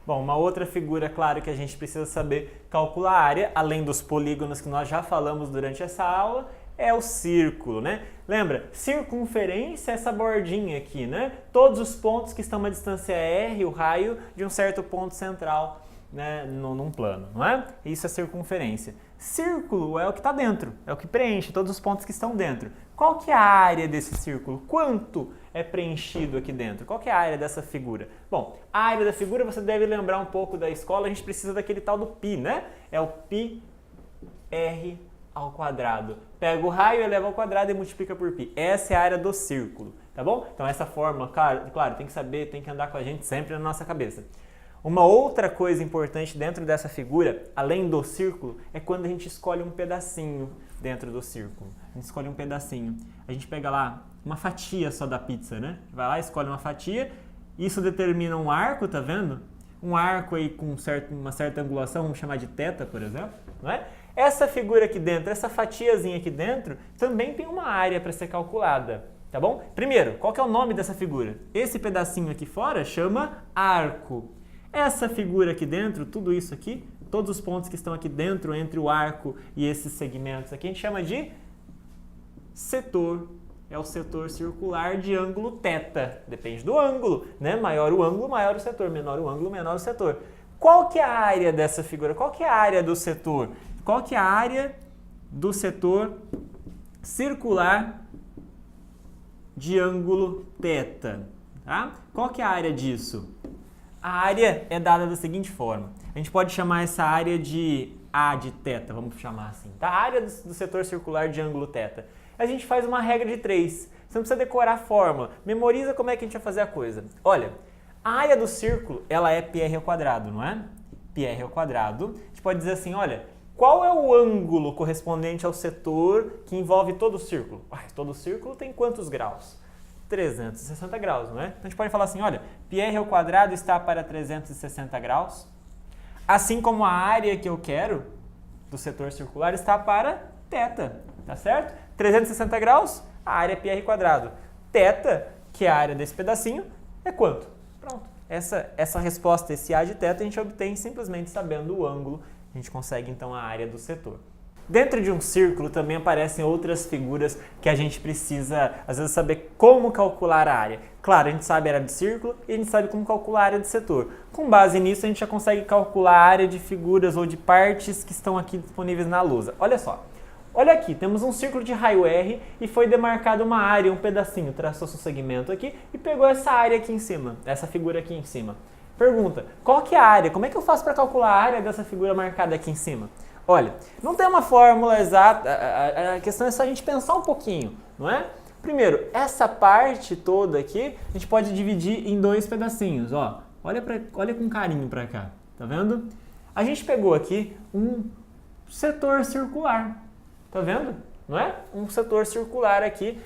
Bom, uma outra figura, claro, que a gente precisa saber calcular a área, além dos polígonos que nós já falamos durante essa aula, é o círculo, né? Lembra? Circunferência é essa bordinha aqui, né? Todos os pontos que estão a uma distância R, o raio de um certo ponto central, né, num plano, não é? Isso é circunferência. Círculo é o que está dentro, é o que preenche todos os pontos que estão dentro. Qual que é a área desse círculo? Quanto é preenchido aqui dentro? Qual que é a área dessa figura? Bom, a área da figura você deve lembrar um pouco da escola, a gente precisa daquele tal do π, né? É o πr ao quadrado. Pega o raio, eleva ao quadrado e multiplica por π. Essa é a área do círculo, tá bom? Então essa fórmula, claro, tem que saber, tem que andar com a gente sempre na nossa cabeça. Uma outra coisa importante dentro dessa figura, além do círculo, é quando a gente escolhe um pedacinho dentro do círculo. A gente escolhe um pedacinho. A gente pega lá uma fatia só da pizza, né? Vai lá, escolhe uma fatia. Isso determina um arco, tá vendo? Um arco aí com uma certa angulação, vamos chamar de θ, por exemplo, não é? Essa figura aqui dentro, essa fatiazinha aqui dentro, também tem uma área para ser calculada, tá bom? Primeiro, qual que é o nome dessa figura? Esse pedacinho aqui fora chama arco. Essa figura aqui dentro, tudo isso aqui, todos os pontos que estão aqui dentro, entre o arco e esses segmentos aqui, a gente chama de setor. É o setor circular de ângulo θ. Depende do ângulo, né? Maior o ângulo, maior o setor. Menor o ângulo, menor o setor. Qual que é a área dessa figura? Qual que é a área do setor? Qual que é a área do setor circular de ângulo θ? Tá? Qual que é a área disso? A área é dada da seguinte forma. A gente pode chamar essa área de A de θ, vamos chamar assim. Tá? A área do setor circular de ângulo θ. A gente faz uma regra de 3. Você não precisa decorar a fórmula. Memoriza como é que a gente vai fazer a coisa. Olha, a área do círculo, ela é πr ao quadrado, não é? πr ao quadrado. A gente pode dizer assim, olha, qual é o ângulo correspondente ao setor que envolve todo o círculo? Todo o círculo tem quantos graus? 360 graus, não é? Então a gente pode falar assim, olha, πr ao quadrado está para 360 graus, assim como a área que eu quero do setor circular está para θ, tá certo? 360 graus, a área é πr quadrado. θ, que é a área desse pedacinho, é quanto? Pronto. Essa resposta, esse A de θ, a gente obtém simplesmente sabendo o ângulo, a gente consegue então a área do setor. Dentro de um círculo também aparecem outras figuras que a gente precisa, às vezes, saber como calcular a área. Claro, a gente sabe a área do círculo e a gente sabe como calcular a área do setor. Com base nisso, a gente já consegue calcular a área de figuras ou de partes que estão aqui disponíveis na lousa. Olha só. Olha aqui, temos um círculo de raio R e foi demarcada uma área, um pedacinho, traçou seu segmento aqui e pegou essa área aqui em cima, essa figura aqui em cima. Pergunta, qual que é a área? Como é que eu faço para calcular a área dessa figura marcada aqui em cima? Olha, não tem uma fórmula exata, a questão é só a gente pensar um pouquinho, não é? Primeiro, essa parte toda aqui, a gente pode dividir em dois pedacinhos, ó. Olha com carinho para cá, tá vendo? A gente pegou aqui um setor circular, tá vendo? Não é? Um setor circular aqui,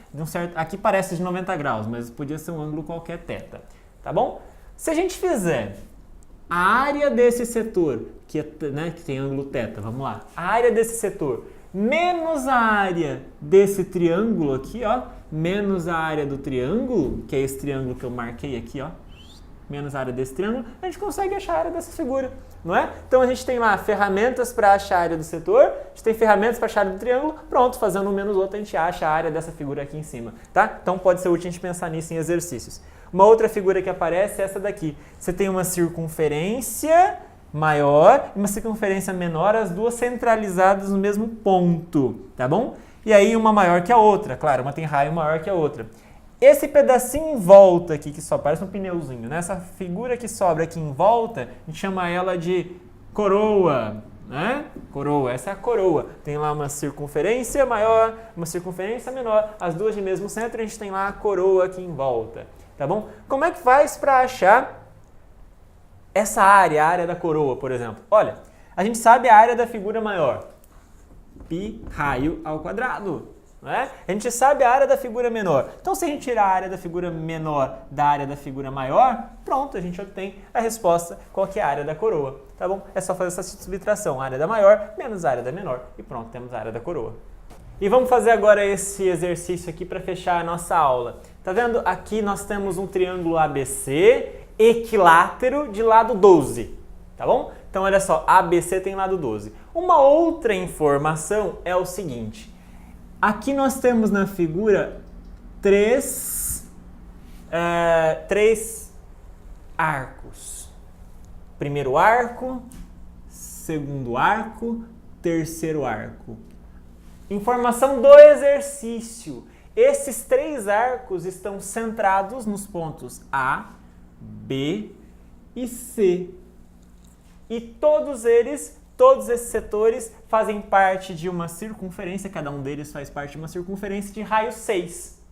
aqui parece de 90 graus, mas podia ser um ângulo qualquer θ, tá bom? Se a gente fizer a área desse setor, que tem ângulo θ, vamos lá, a área desse setor menos a área desse triângulo aqui, ó, menos a área do triângulo, que é esse triângulo que eu marquei aqui, ó, menos a área desse triângulo, a gente consegue achar a área dessa figura, não é? Então a gente tem lá ferramentas para achar a área do setor, a gente tem ferramentas para achar a área do triângulo, pronto, fazendo um menos outro a gente acha a área dessa figura aqui em cima, tá? Então pode ser útil a gente pensar nisso em exercícios. Uma outra figura que aparece é essa daqui. Você tem uma circunferência maior e uma circunferência menor, as duas centralizadas no mesmo ponto, tá bom? E aí uma maior que a outra, claro, uma tem raio maior que a outra. Esse pedacinho em volta aqui, que só parece um pneuzinho, né? Essa figura que sobra aqui em volta, a gente chama ela de coroa, né? Coroa, essa é a coroa. Tem lá uma circunferência maior, uma circunferência menor, as duas de mesmo centro, a gente tem lá a coroa aqui em volta, tá bom? Como é que faz para achar essa área, a área da coroa, por exemplo? Olha, a gente sabe a área da figura maior, π raio ao quadrado. Não é? A gente sabe a área da figura menor. Então, se a gente tirar a área da figura menor da área da figura maior, pronto, a gente obtém a resposta, qual que é a área da coroa. Tá bom? É só fazer essa subtração, a área da maior menos a área da menor, e pronto, temos a área da coroa. E vamos fazer agora esse exercício aqui para fechar a nossa aula. Tá vendo? Aqui nós temos um triângulo ABC equilátero de lado 12, tá bom? Então, olha só, ABC tem lado 12. Uma outra informação é o seguinte. Aqui nós temos na figura três arcos. Primeiro arco, segundo arco, terceiro arco. Informação do exercício. Esses 3 arcos estão centrados nos pontos A, B e C. E todos esses setores fazem parte de uma circunferência, cada um deles faz parte de uma circunferência de raio 6.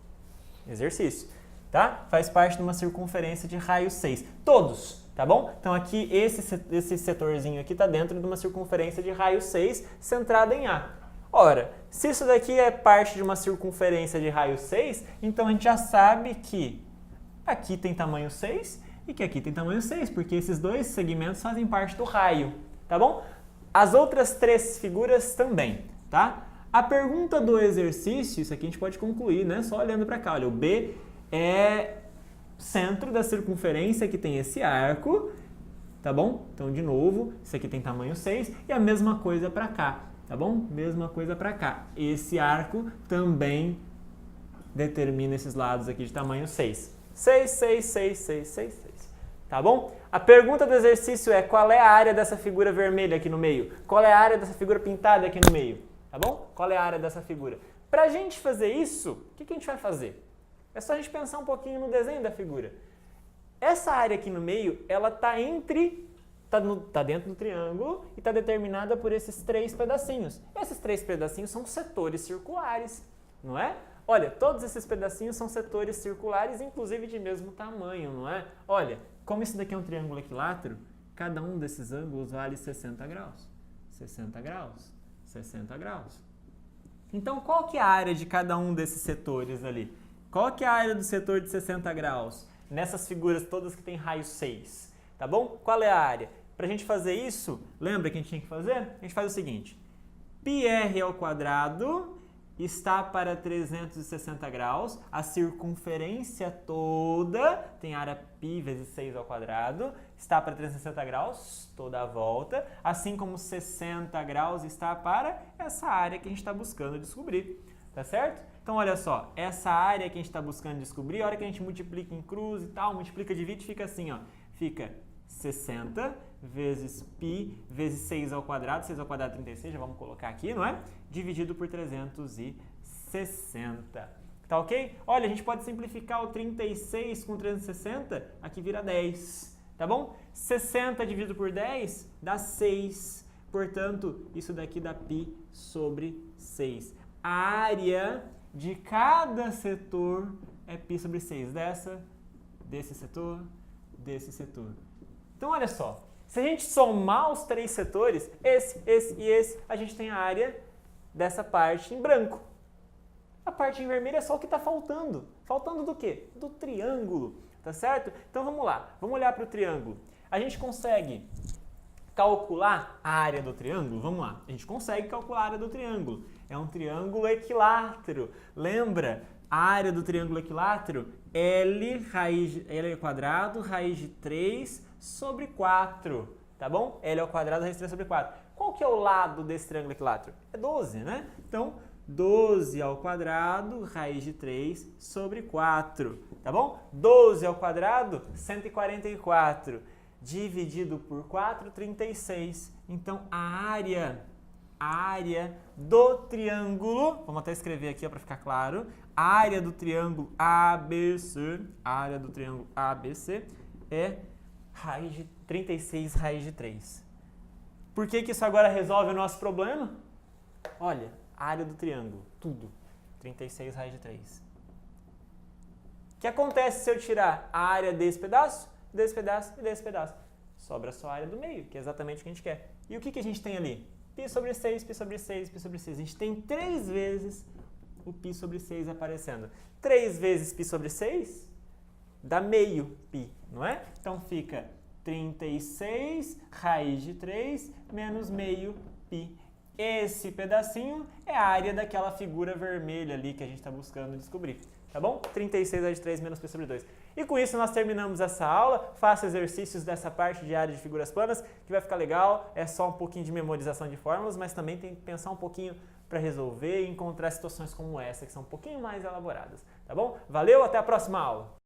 Exercício, tá? Faz parte de uma circunferência de raio 6. Todos, tá bom? Então aqui esse setorzinho aqui está dentro de uma circunferência de raio 6 centrada em A. Ora, se isso daqui é parte de uma circunferência de raio 6, então a gente já sabe que aqui tem tamanho 6 e que aqui tem tamanho 6, porque esses 2 segmentos fazem parte do raio, tá bom? As outras 3 figuras também, tá? A pergunta do exercício, isso aqui a gente pode concluir, né? Só olhando para cá, olha, o B é centro da circunferência que tem esse arco, tá bom? Então, de novo, isso aqui tem tamanho 6 e a mesma coisa para cá. Tá bom? Mesma coisa para cá. Esse arco também determina esses lados aqui de tamanho 6. 6, 6, 6, 6, 6, 6. Tá bom? A pergunta do exercício é qual é a área dessa figura vermelha aqui no meio? Qual é a área dessa figura pintada aqui no meio? Tá bom? Qual é a área dessa figura? Para a gente fazer isso, o que a gente vai fazer? É só a gente pensar um pouquinho no desenho da figura. Essa área aqui no meio, ela está Está dentro do triângulo e está determinada por esses 3 pedacinhos. Esses 3 pedacinhos são setores circulares, não é? Olha, todos esses pedacinhos são setores circulares, inclusive de mesmo tamanho, não é? Olha, como isso daqui é um triângulo equilátero, cada um desses ângulos vale 60 graus. 60 graus, 60 graus. Então, qual que é a área de cada um desses setores ali? Qual que é a área do setor de 60 graus? Nessas figuras todas que tem raio 6. Tá bom? Qual é a área? Para a gente fazer isso, lembra que a gente tinha que fazer? A gente faz o seguinte. πr ao quadrado está para 360 graus. A circunferência toda tem área π vezes 6 ao quadrado. Está para 360 graus, toda a volta. Assim como 60 graus está para essa área que a gente está buscando descobrir. Tá certo? Então, olha só. Essa área que a gente está buscando descobrir, a hora que a gente multiplica em cruz e tal, multiplica, divide, fica assim, ó. Fica 60 vezes π vezes 6 ao quadrado, 6 ao quadrado é 36, já vamos colocar aqui, não é? Dividido por 360. Tá ok? Olha, a gente pode simplificar o 36 com 360, aqui vira 10, tá bom? 60 dividido por 10 dá 6, portanto, isso daqui dá π sobre 6. A área de cada setor é π sobre 6, desse setor, desse setor. Então, olha só, se a gente somar os 3 setores, esse e esse, a gente tem a área dessa parte em branco. A parte em vermelho é só o que está faltando. Faltando do quê? Do triângulo, tá certo? Então, vamos lá, vamos olhar para o triângulo. A gente consegue calcular a área do triângulo? Vamos lá, a gente consegue calcular a área do triângulo. É um triângulo equilátero. Lembra? A área do triângulo equilátero, L ao quadrado, raiz de 3 sobre 4, tá bom? L ao quadrado, raiz de 3 sobre 4. Qual que é o lado desse triângulo equilátero? É 12, né? Então, 12 ao quadrado, raiz de 3 sobre 4, tá bom? 12 ao quadrado, 144, dividido por 4, 36. Então, a área do triângulo, vamos até escrever aqui para ficar claro, a área do triângulo ABC, é raiz de 36 raiz de 3. Por que isso agora resolve o nosso problema? Olha, a área do triângulo, tudo, 36 raiz de 3. O que acontece se eu tirar a área desse pedaço e desse pedaço? Sobra só a área do meio, que é exatamente o que a gente quer. E o que a gente tem ali? π sobre 6, π sobre 6, π sobre 6. A gente tem 3 vezes o π sobre 6 aparecendo. 3 vezes π sobre 6 dá meio π, não é? Então fica 36 raiz de 3 menos meio π. Esse pedacinho é a área daquela figura vermelha ali que a gente está buscando descobrir, tá bom? 36 raiz de 3 menos π sobre 2. E com isso nós terminamos essa aula. Faça exercícios dessa parte de área de figuras planas, que vai ficar legal. É só um pouquinho de memorização de fórmulas, mas também tem que pensar um pouquinho para resolver e encontrar situações como essa, que são um pouquinho mais elaboradas, tá bom? Valeu, até a próxima aula!